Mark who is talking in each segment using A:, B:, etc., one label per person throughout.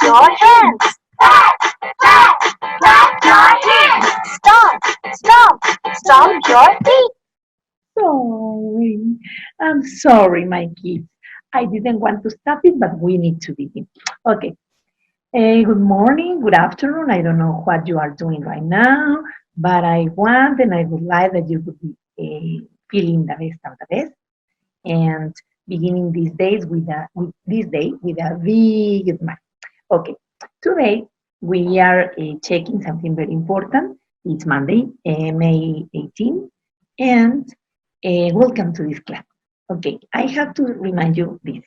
A: your hands. Pat, pat, clap your hands. Stomp, stomp, stomp your feet.
B: Sorry. I'm sorry, my kids. I didn't want to stop it, but we need to begin. Okay. Good morning, good afternoon. I don't know what you are doing right now, but I want and I would like that you would be feeling the best of the best and beginning these days with this day with a big smile. Okay, today we are checking something very important. It's Monday, May 18, and welcome to this class. Okay, I have to remind you this.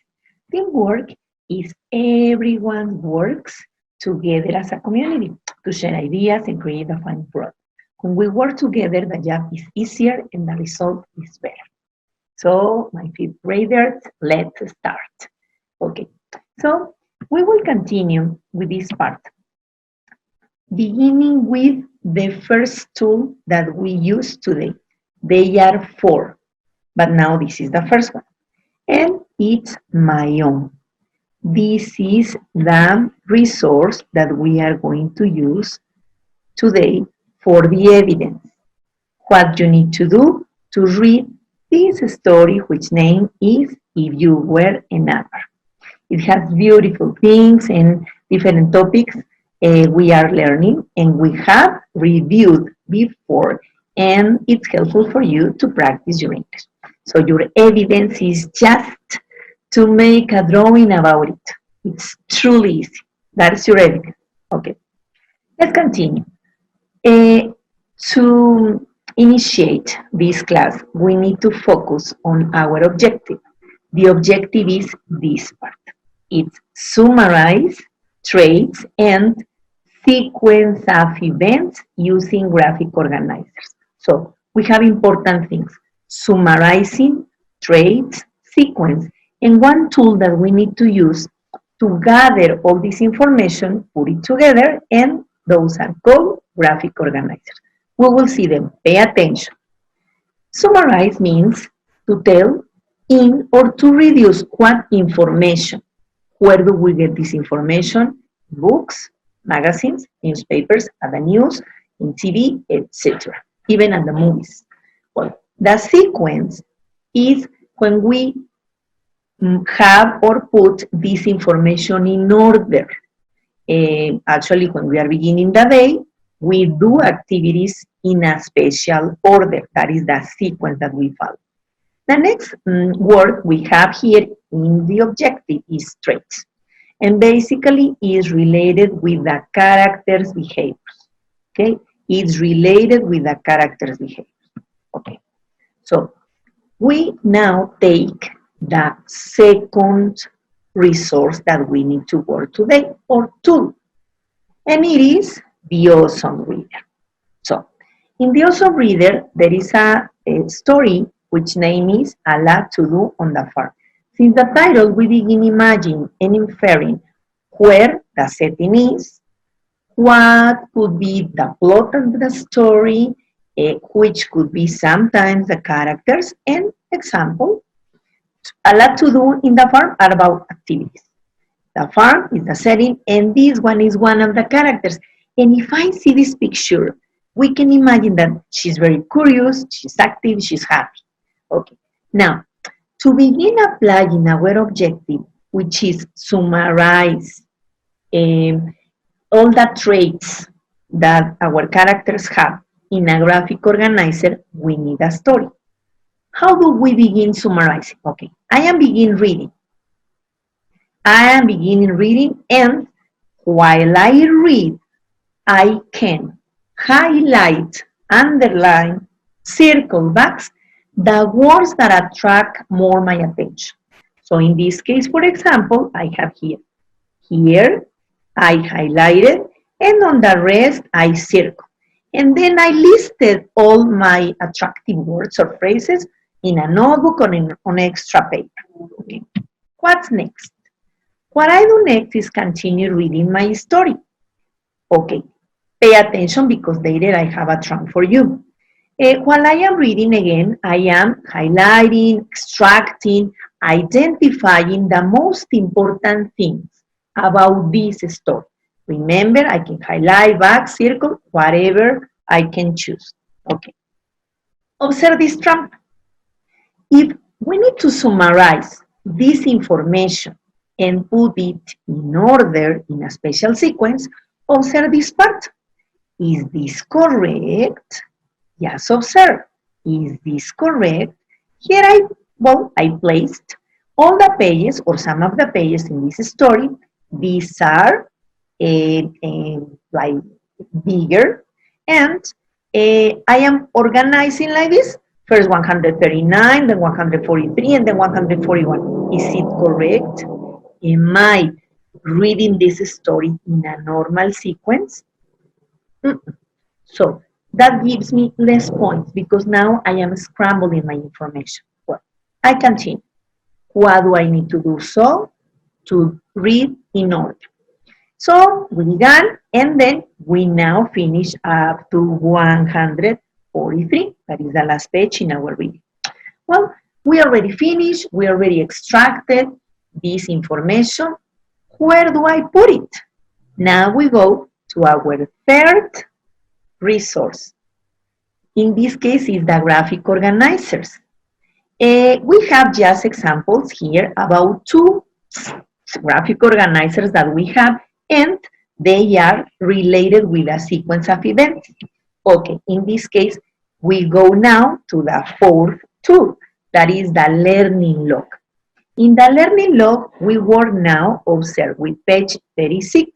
B: Teamwork is everyone works together as a community to share ideas and create a fun product. When we work together, the job is easier and the result is better. So, my fifth graders, let's start. Okay, so we will continue with this part, beginning with the first tool that we use today. They are four, but now this is the first one, and it's my own. This is the resource that we are going to use today for the evidence. What you need to do to read this story, which name is If You Were an Apple. It has beautiful things and different topics we are learning and we have reviewed before, and it's helpful for you to practice your English. So your evidence is just to make a drawing about it. It's truly easy. That's your evidence. Okay, let's continue. To initiate this class, we need to focus on our objective. The objective is this part. It's summarize traits and sequence of events using graphic organizers. So we have important things: summarizing, traits, sequence, and one tool that we need to use to gather all this information, put it together, and those are called graphic organizers. We will see them. Pay attention. Summarize means to tell in or to reduce what information. Where do we get this information? Books, magazines, newspapers, at the news, in TV, etc. Even at the movies. Well, the sequence is when we have or put this information in order. Actually, when we are beginning the day, we do activities in a special order. That is the sequence that we follow. The next word we have here in the objective is traits. And basically is related with the character's behaviors. Okay? It's related with the character's behaviors. Okay. So we now take the second resource that we need to work today, or tool. And it is the Awesome Reader. So in the Awesome Reader, there is a story which name is A Lot to Do on the Farm. Since the title, we begin imagining and inferring where the setting is, what could be the plot of the story, which could be sometimes the characters, and example, A Lot to Do in the Farm are about activities. The farm is the setting, and this one is one of the characters. And if I see this picture, we can imagine that she's very curious, she's active, she's happy. Okay. Now, to begin applying our objective, which is summarize all the traits that our characters have in a graphic organizer, we need a story. How do we begin summarizing? Okay, I am beginning reading. I am beginning reading, and while I read, I can highlight, underline, circle box the words that attract more my attention. So in this case, for example, I have here. Here, I highlighted, and on the rest, I circle. And then I listed all my attractive words or phrases in a notebook or on extra paper. Okay. What's next? What I do next is continue reading my story. Okay, pay attention because later I have a trunk for you. While I am reading again, I am highlighting, extracting, identifying the most important things about this story. Remember, I can highlight, back, circle, whatever I can choose. Okay. Observe this trap. If we need to summarize this information and put it in order in a special sequence, observe this part. Is this correct? Just observe. Is this correct? Here I placed all the pages or some of the pages in this story. These are like bigger, and I am organizing like this. First 139, then 143, and then 141. Is it correct? Am I reading this story in a normal sequence? So that gives me less points because now I am scrambling my information. Well, I continue. What do I need to do so to read in order? So we began, and then we now finish up to 143. That is the last page in our reading. Well, we already finished. We already extracted this information. Where do I put it? Now we go to our third resource. In this case, is the graphic organizers. We have just examples here about two graphic organizers that we have, and they are related with a sequence of events. Okay, in this case, we go now to the fourth tool, that is the learning log. In the learning log, we work now, observe, with page 36.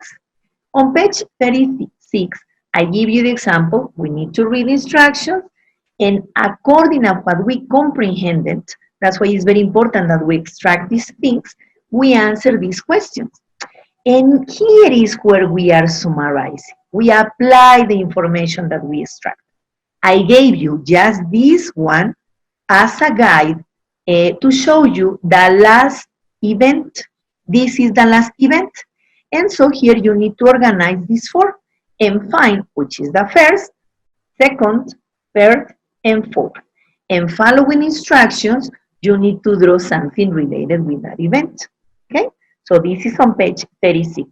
B: On page 36, I give you the example. We need to read instructions, and according to what we comprehended, that's why it's very important that we extract these things, we answer these questions. And here is where we are summarizing. We apply the information that we extract. I gave you just this one as a guide to show you the last event. This is the last event. And so here you need to organize these four and find which is the first, second, third, and fourth. And following instructions, you need to draw something related with that event. Okay? So this is on page 36.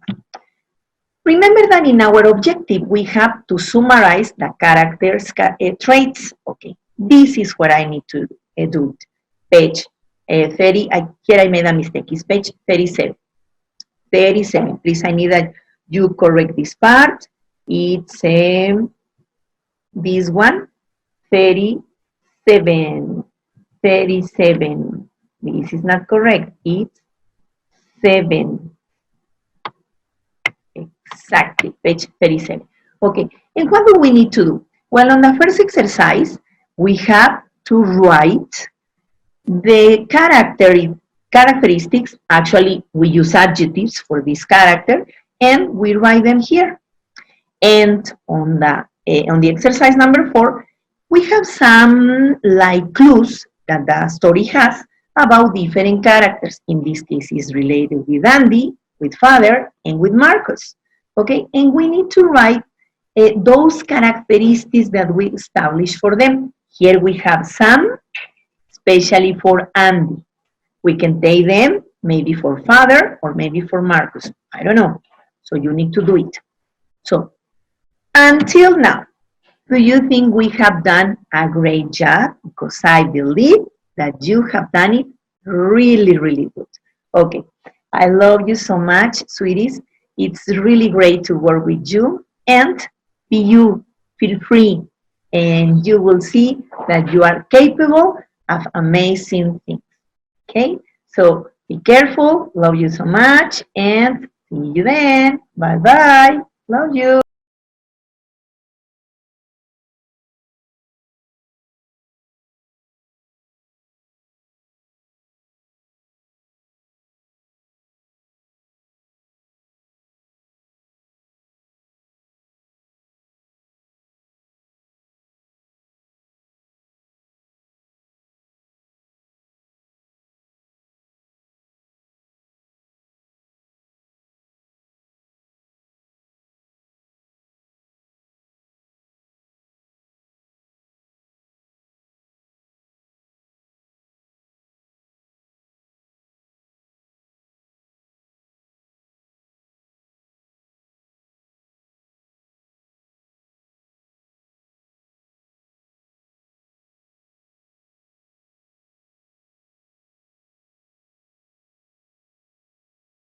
B: Remember that in our objective, we have to summarize the characters' traits. Okay, this is what I need to do. Page 30, here I made a mistake, it's page 37. 37, please, I need that you correct this part. It's this one, 37, 37. This is not correct, it's 7. Exactly, page 37. Okay, and what do we need to do? Well, on the first exercise, we have to write the characteristics. Actually, we use adjectives for this character, and we write them here. And on the exercise number 4, we have some like clues that the story has about different characters. In this case, is related with Andy, with Father, and with Marcus. Okay, and we need to write those characteristics that we established for them. Here we have some, especially for Andy. We can take them maybe for Father or maybe for Marcus. I don't know. So you need to do it. So until now, do you think we have done a great job? Because I believe that you have done it really, really good. Okay, I love you so much, sweeties. It's really great to work with you, and be you, feel free, and you will see that you are capable of amazing things. Okay, so be careful, love you so much, and see you then. Bye bye, love you.